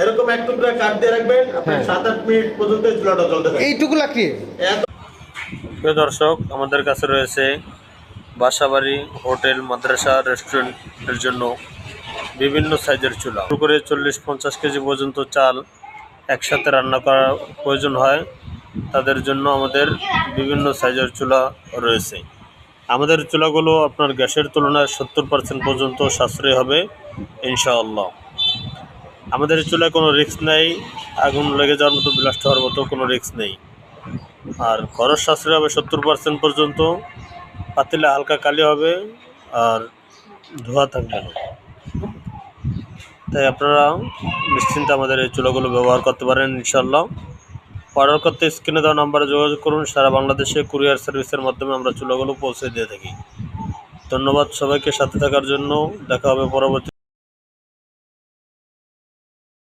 এরকম এক টুকরা কাঠ দিয়ে রাখবেন, আপনি 7-8 মিনিট পর্যন্ত চুলাটা জ্বলতে থাকবে। এইটুকু লাগবে। প্রিয় দর্শক, আমাদের কাছে রয়েছে বাসাবাড়ি, হোটেল, মাদ্রাসা, রেস্টুরেন্টের জন্য বিভিন্ন সাইজের চুলা। শুরু করে 40-50 কেজি পর্যন্ত চাল একসাথে রান্না করার প্রয়োজন হয়, তাদের জন্য আমাদের বিভিন্ন সাইজের চুলা রয়েছে। আমাদের চুলাগুলো আপনার গ্যাসের তুলনায় 70% পর্যন্ত সাশ্রয়ী হবে ইনশাআল্লাহ। আমাদের চুলায় কোনো রিস্ক নেই, আগুন লেগে যাওয়ার মতো, ব্লাস্ট হওয়ার মতো কোনো রিস্ক নেই। আর খরচ সাশ্রয় হবে 70% পর্যন্ত। পাতিলে হালকা কালি হবে আর ধোঁয়া থাকবে না। তাই আপনারা নিশ্চিন্তে আমাদের এই চুলাগুলো ব্যবহার করতে পারেন ইনশাআল্লাহ। অর্ডার করতে স্ক্রিনে দেওয়া নাম্বারে যোগাযোগ করুন। সারা বাংলাদেশে কুরিয়ার সার্ভিসের মাধ্যমে আমরা চুলাগুলো পৌঁছে দিয়ে থাকি। ধন্যবাদ সবাইকে সাথে থাকার জন্য। দেখা হবে পরবর্তী